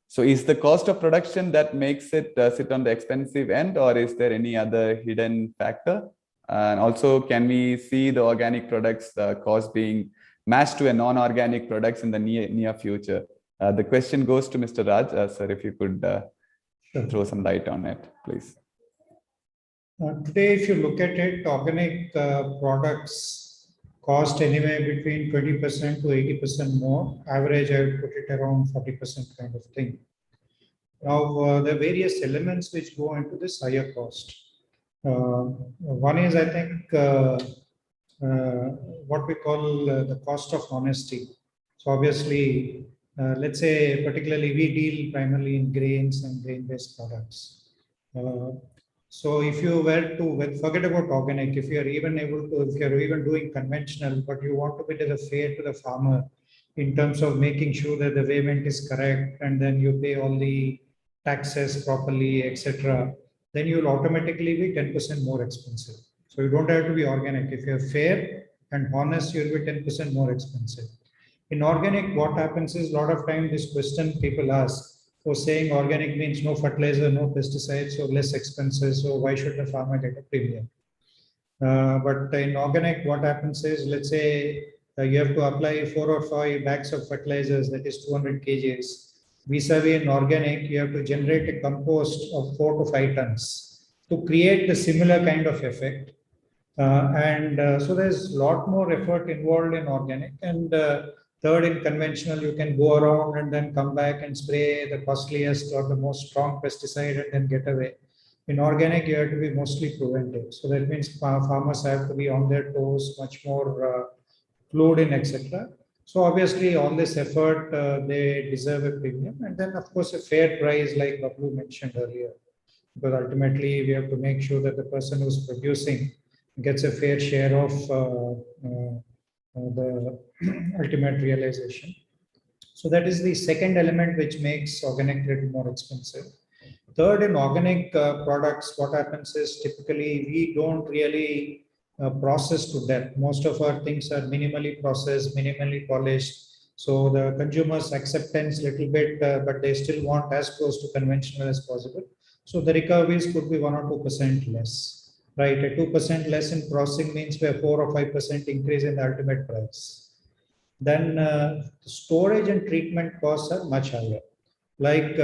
So is the cost of production that makes it sit on the expensive end, or is there any other hidden factor? And also, can we see the organic products cost being matched to a non-organic products in the near future? The question goes to Mr. Raj. Sir, if you could throw some light on it, please. Today, if you look at it, organic products cost anywhere between 20% to 80% more. Average, I would put it around 40% kind of thing. Now, there are various elements which go into this higher cost. One is, I think, what we call the cost of honesty. So obviously, let's say particularly we deal primarily in grains and grain-based products. So if you were to forget about organic, if you're even doing conventional, but you want to be fair to the farmer in terms of making sure that the payment is correct and then you pay all the taxes properly, etc., then you'll automatically be 10% more expensive. So you don't have to be organic. If you're fair and honest, you'll be 10% more expensive. In organic, what happens is a lot of time this question people ask, for saying organic means no fertilizer, no pesticides, so less expenses. So why should the farmer get a premium? But in organic, what happens is, let's say you have to apply 4 or 5 bags of fertilizers, that is 200 kgs. Vis-a-vis in organic, you have to generate a compost of 4 to 5 tons to create the similar kind of effect. So there's a lot more effort involved in organic. And third, in conventional, you can go around and then come back and spray the costliest or the most strong pesticide and then get away. In organic, you have to be mostly preventive. So that means farmers have to be on their toes, much more clued in, etc. So obviously, all this effort, they deserve a premium. And then, of course, a fair price, like Babu mentioned earlier. Because ultimately, we have to make sure that the person who's producing gets a fair share of the ultimate realization. So that is the second element which makes organic a little more expensive. Third, in organic products, what happens is typically we don't really process to death. Most of our things are minimally processed, minimally polished. So the consumers acceptance little bit, but they still want as close to conventional as possible. So the recoveries could be 1 or 2% less. Right, a 2% less in processing means a 4 or 5% increase in the ultimate price. Then storage and treatment costs are much higher. Like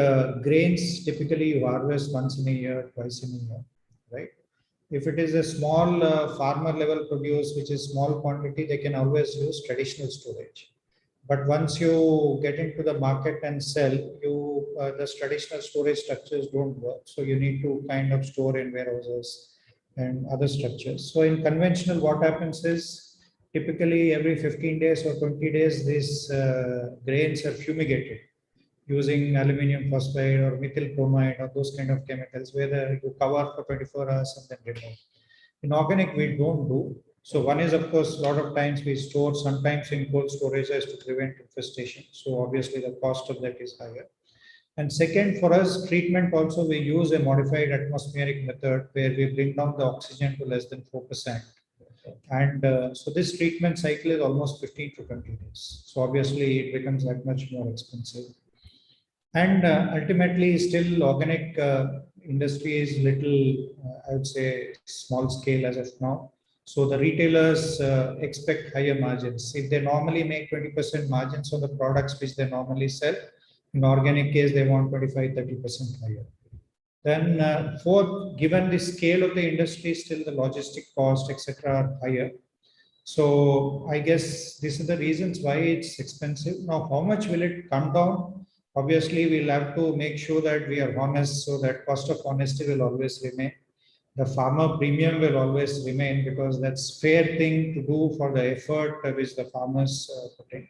grains, typically you harvest once in a year, twice in a year, right? If it is a small farmer level produce, which is small quantity, they can always use traditional storage. But once you get into the market and sell, the traditional storage structures don't work. So you need to kind of store in warehouses and other structures. So in conventional, what happens is typically every 15 days or 20 days, these grains are fumigated using aluminum phosphide or methyl bromide or those kind of chemicals, where you cover for 24 hours and then remove. In organic, we don't do. So one is, of course, a lot of times we store sometimes in cold storage as to prevent infestation. So obviously the cost of that is higher. And second, for us, treatment also, we use a modified atmospheric method where we bring down the oxygen to less than 4%. And so this treatment cycle is almost 15 to 20 days. So obviously it becomes that much more expensive. And ultimately, still organic industry is little, I would say, small scale as of now. So the retailers expect higher margins. If they normally make 20% margins on the products which they normally sell, in organic case, they want 25–30% higher. Then fourth, given the scale of the industry, still the logistic cost, etc., are higher. So I guess these are the reasons why it's expensive. Now, how much will it come down? Obviously, we'll have to make sure that we are honest, so that cost of honesty will always remain. The farmer premium will always remain, because that's fair thing to do for the effort which the farmers put in.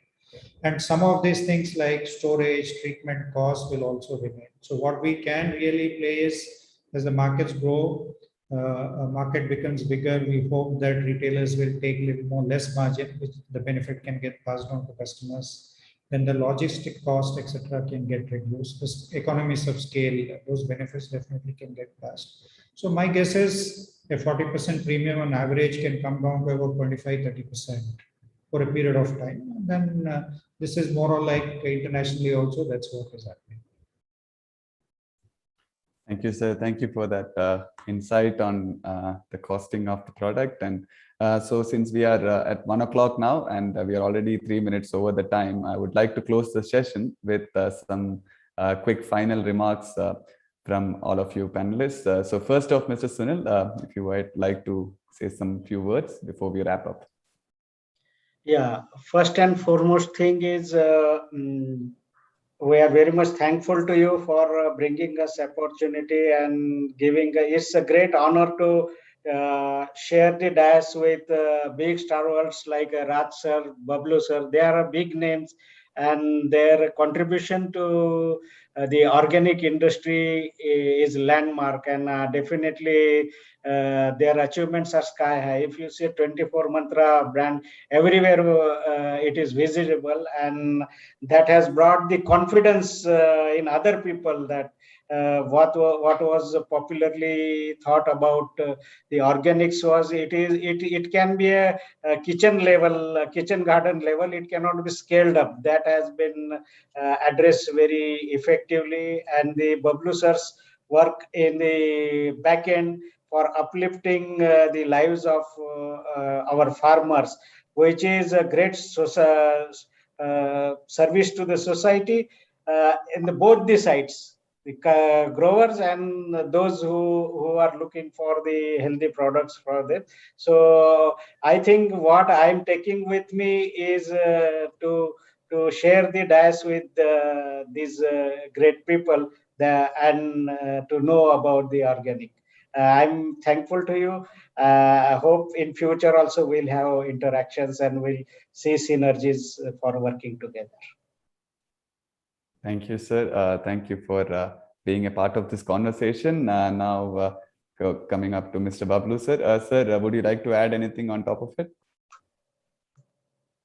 And some of these things like storage, treatment costs will also remain. So what we can really play is, as the markets grow, market becomes bigger, we hope that retailers will take a little more less margin, which the benefit can get passed on to customers. Then the logistic cost, etc., can get reduced. This economies of scale, those benefits definitely can get passed. So my guess is a 40% premium on average can come down to about 25–30% for a period of time. And then this is more or like internationally also, that's what is happening. Thank you, sir. Thank you for that insight on the costing of the product. And so since we are at 1 o'clock now, and we are already 3 minutes over the time, I would like to close the session with some quick final remarks from all of you panelists. So first off, Mr. Sunil, if you would like to say some few words before we wrap up. Yeah, first and foremost thing is we are very much thankful to you for bringing us opportunity and giving. It's a great honor to share the dais with big stalwarts like Raj sir, Bablu sir. They are big names, and their contribution to the organic industry is landmark, and definitely their achievements are sky high. If you see 24 Mantra brand everywhere, it is visible, and that has brought the confidence in other people that what was popularly thought about the organics was it can be a kitchen level, kitchen garden level. It cannot be scaled up. That has been addressed very effectively, and the Bablu sir's work in the back end for uplifting the lives of our farmers, which is a great service to the society in both the sides, the growers and those who are looking for the healthy products for them. So I think what I'm taking with me is to share the dais with these great people and to know about the organic. I'm thankful to you. I hope in future also we'll have interactions and we'll see synergies for working together. Thank you, sir. Thank you for being a part of this conversation. Now, coming up to Mr. Bablu, sir. Sir, would you like to add anything on top of it?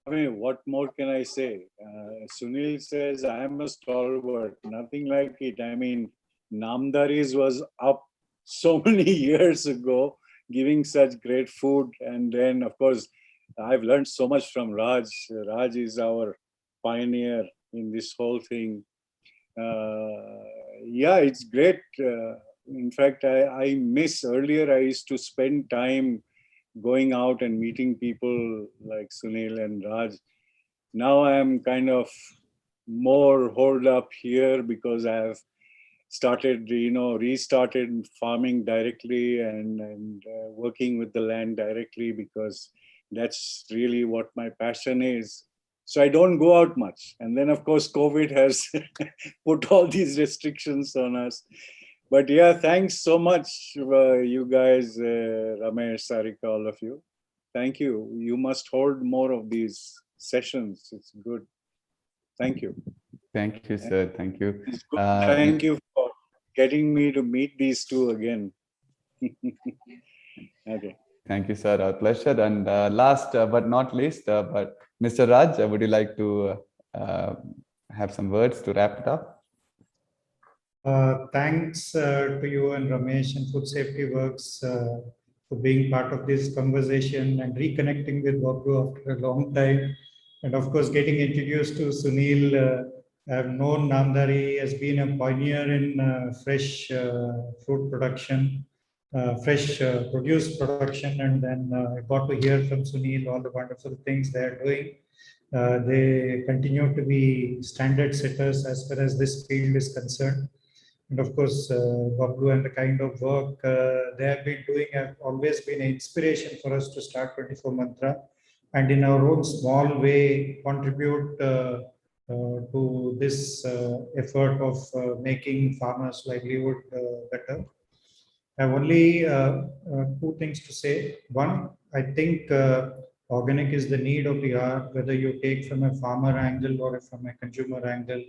I mean, what more can I say? Sunil says, I am a stalwart, nothing like it. I mean, Namdaris was up so many years ago, giving such great food. And then, of course, I've learned so much from Raj. Raj is our pioneer in this whole thing. Yeah, it's great. In fact, I miss earlier, I used to spend time going out and meeting people like Sunil and Raj. Now I am kind of more holed up here because I have started, restarted farming directly and working with the land directly, because that's really what my passion is. So I don't go out much. And then, of course, COVID has put all these restrictions on us. But yeah, thanks so much, you guys, Ramesh, Sarika, all of you. Thank you. You must hold more of these sessions. It's good. Thank you. Thank you, sir. Thank you. Thank you for getting me to meet these two again. Okay. Thank you, sir. Our pleasure. And last but not least, but Mr. Raj, would you like to have some words to wrap it up? Thanks to you and Ramesh and Food Safety Works for being part of this conversation and reconnecting with Bablu after a long time. And of course, getting introduced to Sunil. I've known Namdari has been a pioneer in fresh fruit production, fresh produce production. And then I got to hear from Sunil all the wonderful things they are doing. They continue to be standard setters as far as this field is concerned. And of course, Bablu and the kind of work they have been doing have always been an inspiration for us to start 24 Mantra, and in our own small way contribute to this effort of making farmers' livelihood better. I have only two things to say. One, I think organic is the need of the hour, whether you take from a farmer angle or from a consumer angle.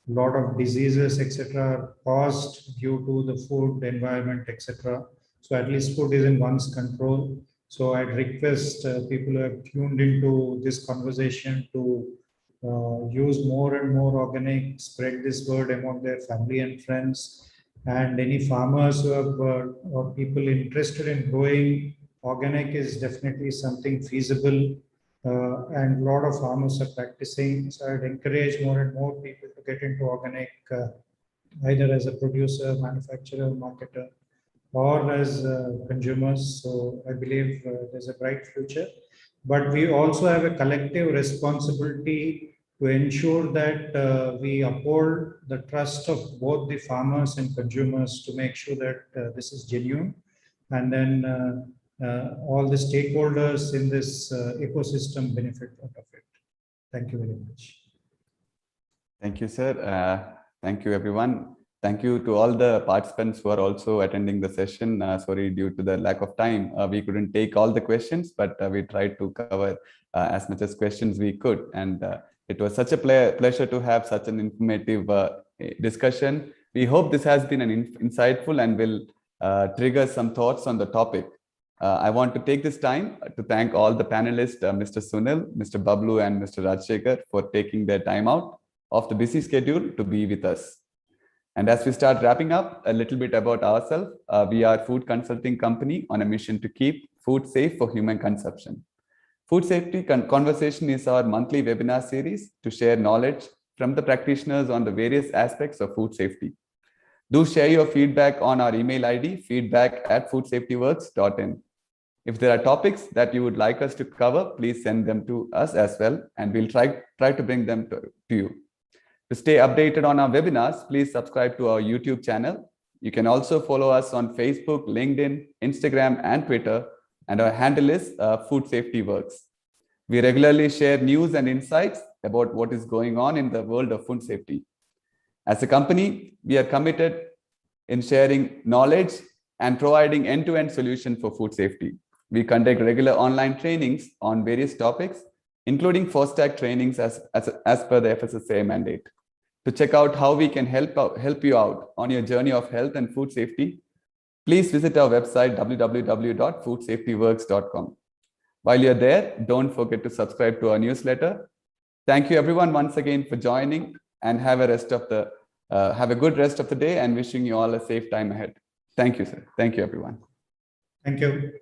A lot of diseases, etc., are caused due to the food, environment, etc. So at least food is in one's control. So I'd request people who have tuned into this conversation to use more and more organic, spread this word among their family and friends. And any farmers who have or people interested in growing organic is definitely something feasible. And a lot of farmers are practicing. So I'd encourage more and more people to get into organic, either as a producer, manufacturer, marketer, or as consumers. So I believe there's a bright future. But we also have a collective responsibility to ensure that we uphold the trust of both the farmers and consumers to make sure that this is genuine, and then all the stakeholders in this ecosystem benefit out of it. Thank you very much. Thank you, sir. Thank you, everyone. Thank you to all the participants who are also attending the session. Sorry, due to the lack of time, we couldn't take all the questions, but we tried to cover as much as questions we could. And it was such a pleasure to have such an informative discussion. We hope this has been an insightful and will trigger some thoughts on the topic. I want to take this time to thank all the panelists, Mr. Sunil, Mr. Bablu, and Mr. Rajshekhar, for taking their time out of the busy schedule to be with us. And as we start wrapping up, a little bit about ourselves. We are a food consulting company on a mission to keep food safe for human consumption. Food Safety Conversation is our monthly webinar series to share knowledge from the practitioners on the various aspects of food safety. Do share your feedback on our email ID, feedback@foodsafetyworks.in. If there are topics that you would like us to cover, please send them to us as well, and we'll try to bring them to you. To stay updated on our webinars, please subscribe to our YouTube channel. You can also follow us on Facebook, LinkedIn, Instagram, and Twitter, and our handle is Food Safety Works. We regularly share news and insights about what is going on in the world of food safety. As a company, we are committed in sharing knowledge and providing end-to-end solutions for food safety. We conduct regular online trainings on various topics, including FOSTAC trainings as per the FSSAI mandate. To check out how we can help you out on your journey of health and food safety, please visit our website www.foodsafetyworks.com. While you're there, don't forget to subscribe to our newsletter. Thank you everyone once again for joining, and have a good rest of the day, and wishing you all a safe time ahead. Thank you, sir. Thank you, everyone. Thank you.